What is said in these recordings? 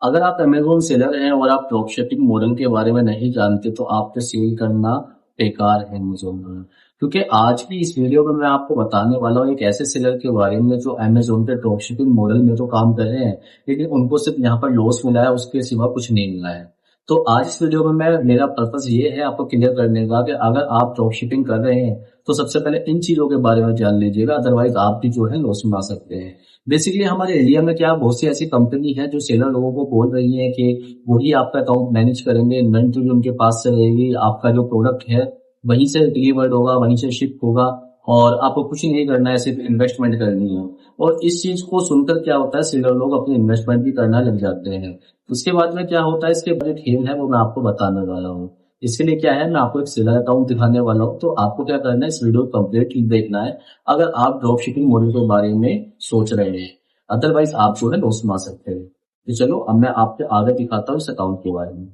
अगर आप Amazon seller हैं और आप ड्रॉपशिपिंग मॉडल के बारे में नहीं जानते तो आप पे सेल करना बेकार है अमेज़न में। क्योंकि आज की इस वीडियो में मैं आपको बताने वाला हूँ एक ऐसे सेलर के बारे में जो अमेज़न पे ड्रॉपशिपिंग मॉडल में तो काम कर रहे हैं, लेकिन उनको सिर्फ यहाँ पर लॉस मिला है, उसके सिवा कुछ नहीं मिला है। तो आज इस वीडियो में मेरा पर्पस ये है आपको क्लियर करने का कि अगर आप ड्रॉपशिपिंग कर रहे हैं तो सबसे पहले इन चीज़ों के बारे में जान लीजिएगा, अदरवाइज़ आप भी जो है लॉस में आ सकते हैं। बेसिकली हमारे इंडिया में क्या बहुत सी ऐसी कंपनी है जो सेलर लोगों को बोल रही है कि वही आपका अकाउंट मैनेज करेंगे, इन्वेंट्री उनके पास से रहेगी, आपका जो प्रोडक्ट है वहीं से डिलीवर्ड होगा, वहीं से शिप होगा और आपको कुछ नहीं करना है, सिर्फ इन्वेस्टमेंट करनी है। और इस चीज को सुनकर क्या होता है, सेलर लोग अपनी इन्वेस्टमेंट भी करना लग जाते हैं। उसके बाद में क्या होता है, इसके बाद खेल है वो मैं आपको बताने वाला हूँ। इसके लिए क्या है, मैं आपको एक सेलर अकाउंट दिखाने वाला हूँ, तो आपको क्या करना है, इस वीडियो को कंप्लीटली देखना है अगर आप ड्रॉप शिपिंग मॉडल के बारे में सोच रहे हैं। अदरवाइज आप जो है लॉस में आ सकते हैं। तो चलो अब मैं आपके आगे दिखाता हूँ इस अकाउंट के बारे में।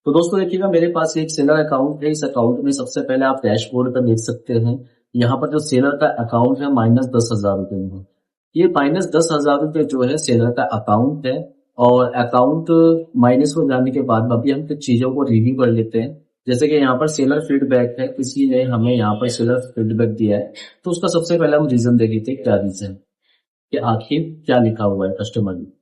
तो दोस्तों देखिएगा, मेरे पास एक सेलर अकाउंट है। इस अकाउंट में सबसे पहले आप डैशबोर्ड पर देख सकते हैं, यहाँ पर जो सेलर का अकाउंट है -10,000 रुपए में। ये -10,000 रुपए जो है सेलर का अकाउंट है। और अकाउंट माइनस हो जाने के बाद अभी हम कुछ चीजों को रिव्यू कर लेते हैं। जैसे कि यहाँ पर सेलर फीडबैक है, किसी ने हमें यहाँ पर सेलर फीडबैक दिया है, तो उसका सबसे पहले हम रीजन देख लेते हैं, क्या रीजन कि आखिर क्या लिखा हुआ है कस्टमर ने।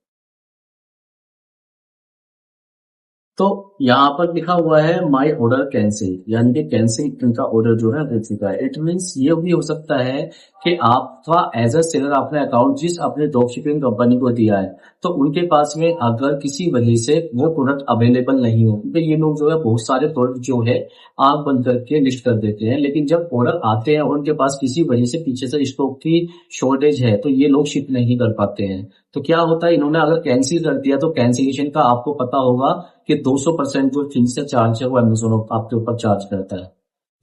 तो यहाँ पर लिखा हुआ है माई ऑर्डर कैंसिल, यानी कि कैंसिल इनका ऑर्डर जो है हो चुका है। इट मीन्स ये भी हो सकता है कि आपका एज अ सेलर आपने अकाउंट जिस अपने ड्रॉप शिपिंग कंपनी को दिया है, तो उनके पास में अगर किसी वजह से वो प्रोडक्ट अवेलेबल नहीं हो, क्योंकि ये लोग जो है बहुत सारे प्रोडक्ट जो है आग बंद करके लिस्ट कर देते हैं, लेकिन जब ऑर्डर आते हैं और उनके पास किसी वजह से पीछे से स्टॉक की शॉर्टेज है तो ये लोग शिप नहीं कर पाते हैं। तो क्या होता है, इन्होंने अगर कैंसिल कर दिया तो कैंसिलेशन का आपको पता होगा कि 200% जो फीस है, चार्ज है, वो अमेजोन आपके ऊपर चार्ज करता है,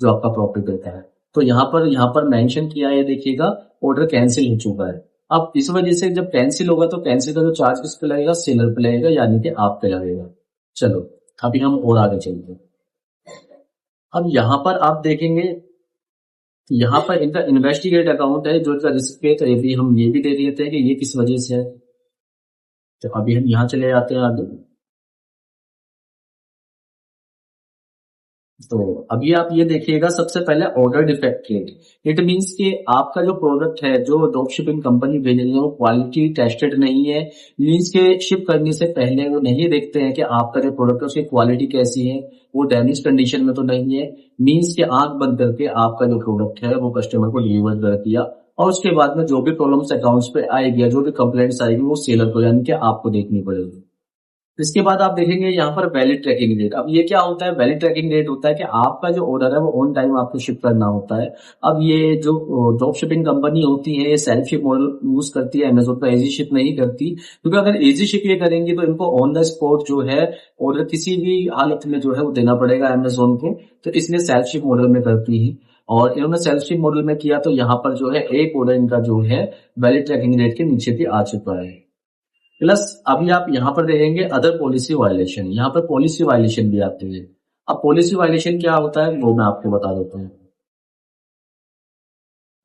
जो आपका प्रॉफिट देता है। तो यहाँ पर मेंशन किया है, देखिएगा, ऑर्डर कैंसिल हो चुका है। अब इस वजह से जब कैंसिल होगा तो कैंसिल का जो चार्ज किस पे लगेगा, सेलर पे लगेगा, यानी कि आप पे लगेगा। चलो अभी हम और आगे चलते हैं। अब यहाँ पर आप देखेंगे, यहाँ पर इनका इन्वेस्टिगेट अकाउंट है जो इनका रिस्क पे, तो ये भी हम ये भी देख लेते हैं कि ये किस वजह से है। तो अभी हम यहाँ चले जाते हैं आगे। तो अभी आप ये देखिएगा, सबसे पहले order defect rate. It means कि आपका जो प्रोडक्ट है जो ड्रॉप शिपिंग कंपनी भेज रही है वो क्वालिटी टेस्टेड नहीं है। मींस के शिप करने से पहले वो नहीं देखते हैं कि आपका जो प्रोडक्ट है उसकी क्वालिटी कैसी है, वो डैमेज कंडीशन में तो नहीं है। मींस के आंख बंद करके आपका जो प्रोडक्ट है वो कस्टमर को डिलीवर कर दिया, और उसके बाद में जो भी प्रॉब्लम्स अकाउंट्स पे आएगी या जो भी कंप्लेंट्स आएगी वो सेलर को, यानी कि आपको देखनी पड़ेगी। इसके बाद आप देखेंगे यहाँ पर वैलिड ट्रैकिंग डेट। अब ये क्या होता है, वैलिड ट्रैकिंग डेट होता है कि आपका जो ऑर्डर है वो ऑन टाइम आपको शिप करना होता है। अब ये जो ड्रॉप शिपिंग कंपनी होती है, ये सेल्फ शिप मॉडल यूज करती है, अमेजोन पर इजी शिप नहीं करती, क्योंकि अगर इजी शिप ये करेंगी तो इनको ऑन द स्पॉट जो है ऑर्डर किसी भी हालत में जो है वो देना पड़ेगा अमेजोन को, तो इसलिए सेल्फ शिप मॉडल में करती है। और इन्होंने सेल्फ शिप मॉडल में किया तो यहाँ पर जो है एक ऑर्डर इनका जो है वैलिड ट्रैकिंग डेट के नीचे भी आ चुका है। प्लस अभी आप यहाँ पर देखेंगे अदर पॉलिसी वायलेशन, यहाँ पर पॉलिसी वायलेशन भी आते हैं। अब पॉलिसी वायलेशन क्या होता है वो मैं आपको बता देता हूँ।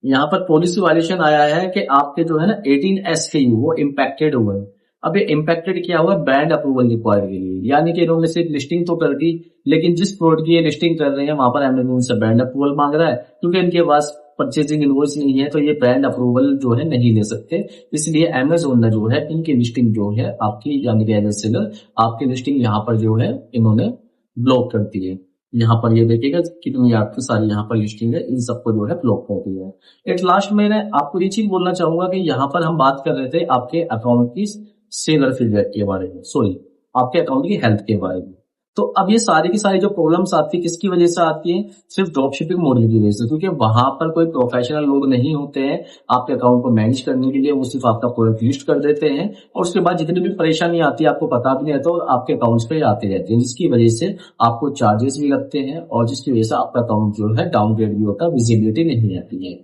यहाँ पर पॉलिसी वायलेशन आया है कि आपके जो है ना 18 SKU वो इम्पैक्टेड हुए। अब ये इम्पैक्टेड क्या हुआ, बैंड अप्रूवल रिक्वायर के लिए, यानी कि इन्होंने सिर्फ लिस्टिंग तो कर दी, लेकिन जिस प्रोडक्ट की ये लिस्टिंग कर रहे हैं वहां पर अमेजोन से बैंड अप्रूवल मांग रहा है, क्योंकि इनके पास परचेजिंग इनवॉइस नहीं है, तो ये ब्रांड अप्रूवल जो है नहीं ले सकते। इसलिए अमेजोन ने जो है इनकी लिस्टिंग जो है आपकी, यानी कि एज ए सेलर आपकी लिस्टिंग यहाँ पर जो है इन्होंने ब्लॉक कर दी है। यहाँ पर ये देखिएगा कितनी आपकी सारी यहाँ पर लिस्टिंग है, इन सबको जो है ब्लॉक कर दिया है। एट लास्ट में मैं आपको ये चीज बोलना चाहूंगा कि यहाँ पर हम बात कर रहे थे आपके अकाउंट की सेलर फीडबैक के बारे में, सॉरी, आपके अकाउंट की हेल्थ के बारे में। तो अब ये सारी की सारी जो प्रॉब्लम्स आती है किसकी वजह से आती है, सिर्फ ड्रॉप शिपिंग मॉडल की वजह से, क्योंकि वहां पर कोई प्रोफेशनल लोग नहीं होते हैं आपके अकाउंट को मैनेज करने के लिए। वो सिर्फ आपका प्रोडक्ट लिस्ट कर देते हैं और उसके बाद जितनी भी परेशानी आती है आपको पता भी नहीं रहता और आपके अकाउंट्स पे आती रहती है, जिसकी वजह से आपको चार्जेस भी लगते हैं और जिसकी वजह से आपका अकाउंट जो है डाउनग्रेड भी होता है, विजिबिलिटी नहीं आती है।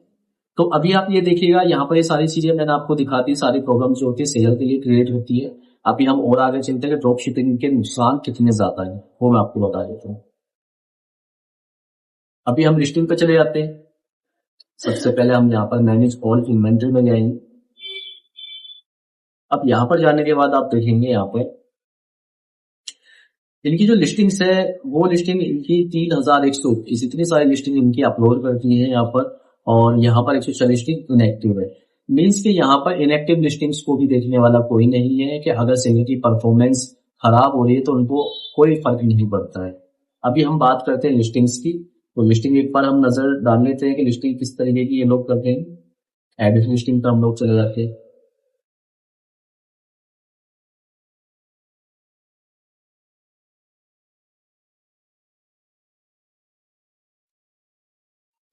तो अभी आप ये देखिएगा, यहाँ पर ये सारी चीजें मैंने आपको दिखा दी, सारी प्रॉब्लम जो होती है सेलर के लिए क्रिएट होती है। अभी हम और आगे चलते हैं कि ड्रॉप शिपिंग के नुकसान कितने ज्यादा है वो मैं आपको बता देता हूँ। अभी हम लिस्टिंग पे चले जाते हैं। सबसे पहले हम यहाँ पर मैनेज ऑल इन्वेंट्री में जाएंगे। अब यहाँ पर जाने के बाद आप देखेंगे यहाँ पे इनकी जो लिस्टिंग्स है वो लिस्टिंग इनकी 3121 इतनी सारी लिस्टिंग इनकी अपलोड करती है यहाँ पर। और यहाँ पर 140 लिस्टिंग इनएक्टिव है। मीन्स कि यहाँ पर इनएक्टिव लिस्टिंग्स को भी देखने वाला कोई नहीं है कि अगर सेलर की परफॉर्मेंस खराब हो रही है तो उनको कोई फर्क नहीं पड़ता है। अभी हम बात करते हैं लिस्टिंग्स की। तो लिस्टिंग एक बार हम नजर डाल लेते हैं कि लिस्टिंग किस तरीके की ये लोग करते हैं। एडिट लिस्टिंग पर हम लोग चले जाते हैं।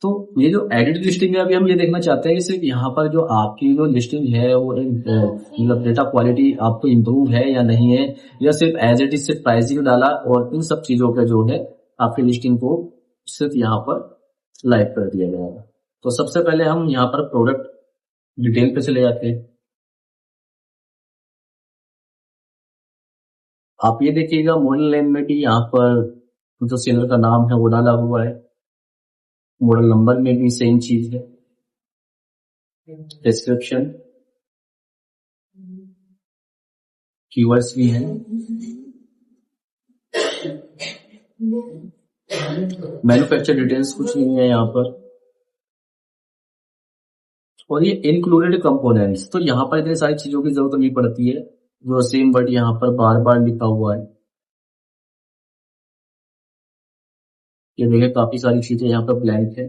तो ये जो एडिट लिस्टिंग है अभी हम ये देखना चाहते हैं कि सिर्फ यहाँ पर जो आपकी जो लिस्टिंग है वो मतलब डेटा क्वालिटी आपको इम्प्रूव है या नहीं है, या सिर्फ एज इट इज सिर्फ प्राइसिंग डाला और इन सब चीजों का जो है आपकी लिस्टिंग को सिर्फ यहाँ पर लाइव कर दिया गया है। तो सबसे पहले हम यहाँ पर प्रोडक्ट डिटेल पे चले जाते हैं। आप ये देखिएगा मॉडल नेम में भी यहाँ पर जो सेलर का नाम है वो डाला हुआ है। मॉडल नंबर में भी सेम चीज है। डिस्क्रिप्शन कीवर्ड्स भी हैं। मैन्युफैक्चर डिटेल्स कुछ नहीं है यहाँ पर। और ये इंक्लूडेड कंपोनेंट्स, तो यहाँ पर इतनी सारी चीजों की जरूरत नहीं पड़ती है। जो सेम वर्ड यहाँ पर बार बार लिखा हुआ है। ये देखिए काफी सारी चीजें यहाँ पर ब्लैंक है।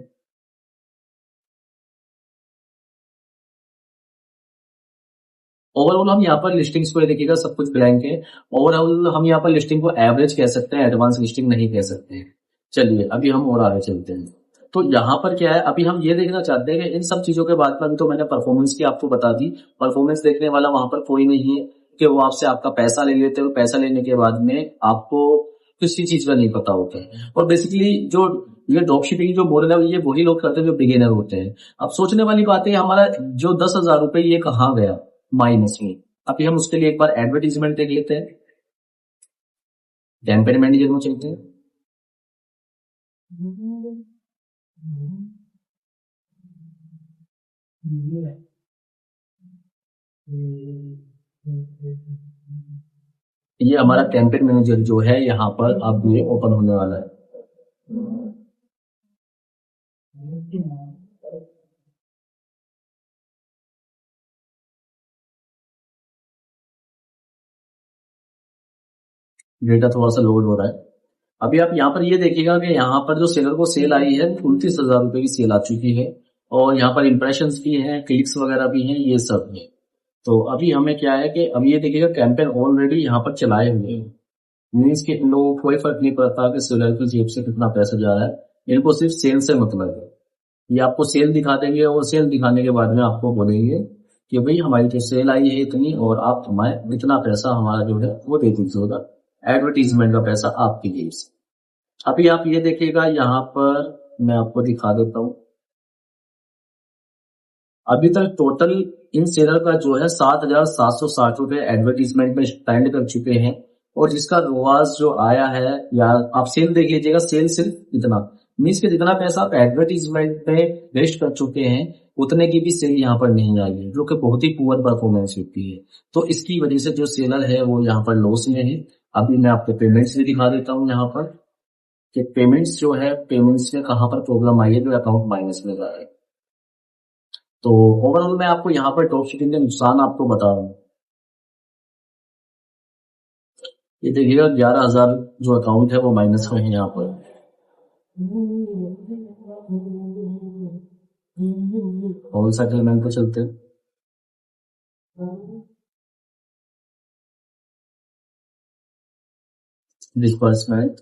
ओवरऑल हम यहाँ पर लिस्टिंग्स को देखिएगा सब कुछ ब्लैंक है। ओवरऑल हम यहाँ पर लिस्टिंग को एवरेज कह सकते हैं, एडवांस लिस्टिंग नहीं कह सकते। चलिए अभी हम और आगे चलते हैं। तो यहाँ पर क्या है, अभी हम ये देखना चाहते हैं कि इन सब चीजों के बाद में तो मैंने परफॉर्मेंस की आपको बता दी। परफॉर्मेंस देखने वाला वहां पर कोई नहीं है कि वो आपसे आपका पैसा ले लेते हो। पैसा लेने के बाद में आपको किसी चीज का नहीं पता होता है। और बेसिकली जो ये ड्रॉप शिपिंग जो मॉडल है ये वही लोग करते हैं जो बिगिनर होते हैं। अब सोचने वाली बात है हमारा जो 10,000 रुपए ये कहाँ गया माइनस में। अभी हम उसके लिए एक बार एडवर्टीजमेंट देख लेते हैं। कैंपेन मैनेजर में चलते हैं। ये हमारा कैंपेन मैनेजर जो है यहाँ पर अब ये ओपन होने वाला है। डेटा थोड़ा सा लोड हो रहा है। अभी आप यहाँ पर ये देखिएगा कि यहाँ पर जो सेलर को सेल आई है 29,000 रुपए की सेल आ चुकी है। और यहाँ पर इंप्रेशंस भी हैं, क्लिक्स वगैरह भी हैं, ये सब है। तो अभी हमें क्या है कि अभी ये देखिएगा कैंपेन ऑलरेडी यहाँ पर चलाए हुए हैं। मीन्स कि इन लोगों को कोई फर्क नहीं पड़ता कि सेलर की जेब से कितना पैसा जा रहा है। इनको सिर्फ सेल से मतलब है। ये आपको सेल दिखा देंगे और सेल दिखाने के बाद में आपको बोलेंगे कि भाई हमारी जो सेल आई है इतनी और आप हमारे इतना पैसा हमारा जो है वो दे दीजिएगा। एडवर्टीजमेंट का पैसा आपकी जेब से। अभी आप ये देखिएगा यहाँ पर मैं आपको दिखा देता हूँ। अभी तक टोटल इन सेलर का जो है 7,760 रुपए एडवर्टीजमेंट में स्पेंड कर चुके हैं। और जिसका रोआज जो आया है, या आप सेल देख लीजिएगा, सेल सिर्फ इतना मीन्स के जितना पैसा आप एडवर्टीजमेंट पे वेस्ट कर चुके हैं उतने की भी सेल यहाँ पर नहीं आई है, जो कि बहुत ही पुअर परफॉर्मेंस होती है। तो इसकी वजह से जो सेलर है वो यहाँ पर लॉस में है। अभी मैं आपको पेमेंट्स भी दिखा देता हूँ यहाँ पर कि पेमेंट्स जो है, पेमेंट्स में कहाँ पर प्रॉब्लम आई है जो अकाउंट माइनस में जा रहा है। तो ओवरऑल मैं आपको यहाँ पर ड्रॉप शिपिंग के नुकसान आपको बता रहा हूँ। ये देखिएगा 11,000 जो अकाउंट है वो माइनस में है यहाँ पर। और सेटलमेंट पे चलते हैं। डिस्बर्समेंट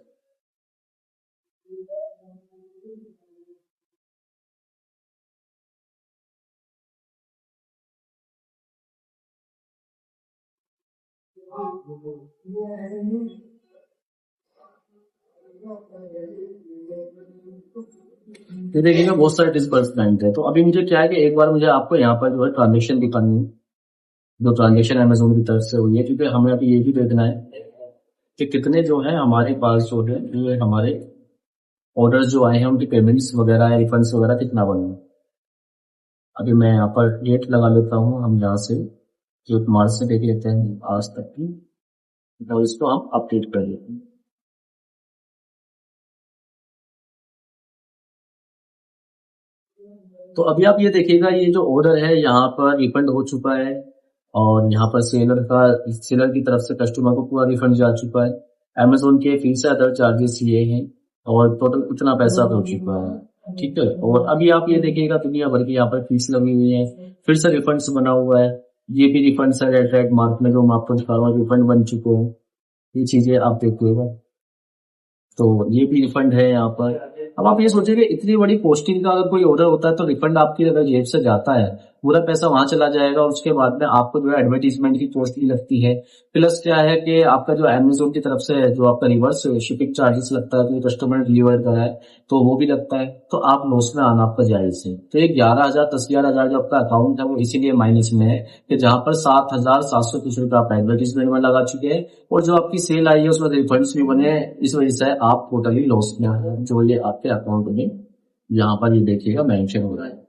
ये देखिएगा बहुत सारे डिस्बर्समेंट है। तो अभी मुझे क्या है कि एक बार मुझे आपको यहाँ पर जो है ट्रांजेक्शन दिखानी है, जो ट्रांजेक्शन अमेजोन की तरफ से हुई है। क्योंकि हमें अभी ये भी देखना है कि कितने जो है हमारे पास जो है हमारे ऑर्डर्स जो आए हैं उनकी पेमेंट्स वगैरह, रिफंड्स वगैरह कितना बने। अभी मैं यहाँ पर डेट लगा लेता हूँ हम यहाँ से जो मार्च से देख लेते हैं आज तक की, और इसको हम अपडेट कर लेते हैं। तो अभी आप ये देखिएगा, ये जो ऑर्डर है यहाँ पर रिफंड हो चुका है, और यहाँ पर सेलर की तरफ से कस्टमर को पूरा रिफंड जा चुका है। अमेजोन के फीस से अदर चार्जेस ये हैं, और टोटल उतना पैसा हो चुका है। ठीक है, और अभी आप ये देखिएगा दुनिया भर की यहाँ पर फीस लगी हुई है, फिर से रिफंड बना हुआ है। ये भी रिफंड है, रेड मार्क में जो मैं आपको दिखा रहा हूँ रिफंड बन चुके हैं। ये चीजें आप देखिएगा, तो ये भी रिफंड है यहाँ पर। अब आप ये सोचिए कि इतनी बड़ी पोस्टिंग का अगर कोई ऑर्डर होता है तो रिफंड आपकी अगर जेब से जाता है, पूरा पैसा वहां चला जाएगा, और उसके बाद में आपको जो है एडवर्टीजमेंट की कॉस्ट भी लगती है। प्लस क्या है कि आपका जो अमेजोन की तरफ से जो आपका रिवर्स शिपिंग चार्जेस लगता है, तो कस्टमर ने डिलीवर करा है तो वो भी लगता है, तो आप लॉस में आना आपका जायज है। तो ये 11,000 10-11,000 जो आपका अकाउंट है वो इसीलिए माइनस में है कि जहां पर 7,700 रुपये आप एडवर्टीजमेंट में लगा चुके हैं, और जो आपकी सेल आई है उसमें रिफंड्स भी बने हैं। इस वजह से आप टोटली लॉस में है, जो ये आपके अकाउंट में यहाँ पर ये देखिएगा मेंशन हो रहा है,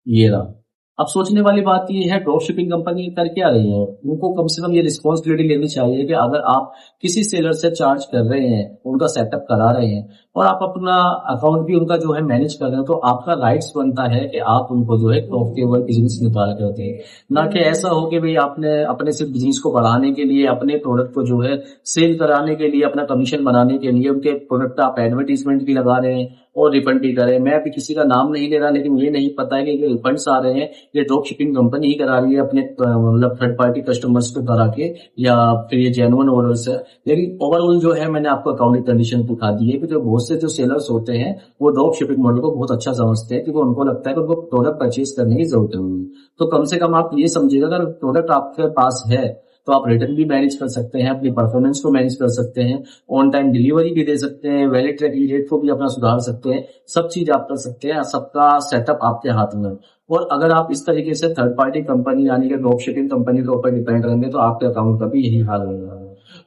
ये रहा। अब सोचने वाली बात ये है, ड्रॉप शिपिंग कंपनी कर क्या रही है, उनको कम से कम ये रिस्पॉन्सिबिलिटी लेनी चाहिए कि अगर आप किसी सेलर से चार्ज कर रहे हैं, उनका सेटअप करा रहे हैं, और आप अपना अकाउंट भी उनका जो है मैनेज कर रहे हैं, तो आपका राइट्स बनता है कि आप उनको जो है प्रॉफिटेबल बिजनेस निकाल करते हैं। ना कि ऐसा हो कि भाई आपने अपने सिर्फ बिजनेस को बढ़ाने के लिए, अपने प्रोडक्ट को जो है सेल कराने के लिए, अपना कमीशन बनाने के लिए उनके प्रोडक्ट का आप एडवर्टीजमेंट भी लगा रहे हैं और रिफंड भी करें। मैं अभी किसी का नाम नहीं ले रहा, लेकिन ये नहीं पता है कि ये रिफंड्स आ रहे हैं ये ड्रॉप शिपिंग कंपनी ही करा रही है अपने मतलब थर्ड पार्टी कस्टमर्स को करा के, या फिर ये जेन्युइन ऑर्डर्स है। लेकिन ओवरऑल जो है मैंने आपको अकाउंटिंग कंडीशन दिखा दी है कि जो बहुत से जो सेलर्स होते हैं वो ड्रॉप शिपिंग मॉडल को बहुत अच्छा समझते हैं, क्योंकि उनको लगता है कि उनको प्रोडक्ट परचेज करने की जरूरत नहीं है। तो कम से कम आप ये समझिएगा, अगर प्रोडक्ट आपके पास है तो आप रिटर्न भी मैनेज कर सकते हैं, अपनी परफॉर्मेंस को मैनेज कर सकते हैं, ऑन टाइम डिलीवरी भी दे सकते हैं, वैलिड ट्रैकिंग रेट को भी अपना सुधार सकते हैं, सब चीज आप कर सकते हैं, सबका सेटअप आपके हाथ में। और अगर आप इस तरीके से थर्ड पार्टी कंपनी यानी कि ड्रॉप शिपिंग कंपनी के ऊपर डिपेंड रहेंगे तो आपके अकाउंट का भी यही हाल होगा।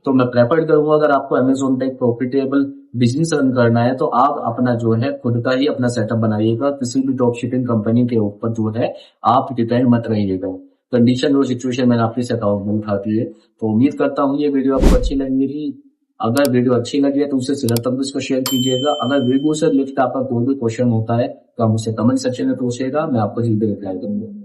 तो मैं प्रेफर करूंगा, अगर आपको अमेजोन पे एक प्रॉफिटेबल बिजनेस रन करना है तो आप अपना जो है खुद का ही अपना सेटअप बनाइएगा, किसी भी ड्रॉप शिपिंग कंपनी के ऊपर जो है आप डिपेंड मत रहिएगा। कंडीशन और सिचुएशन मैंने आपके से अकाउंट में उठा दी है। तो उम्मीद करता हूँ ये वीडियो आपको अच्छी लगेगी। अगर वीडियो अच्छी लगी है तो उससे सीधा तक इसको शेयर कीजिएगा। अगर वीडियो से रिलेटेड आपका कोई भी क्वेश्चन होता है तो आप मुझसे कमेंट सेक्शन में पूछिएगा, मैं आपको जल्दी रिप्लाई करूंगा।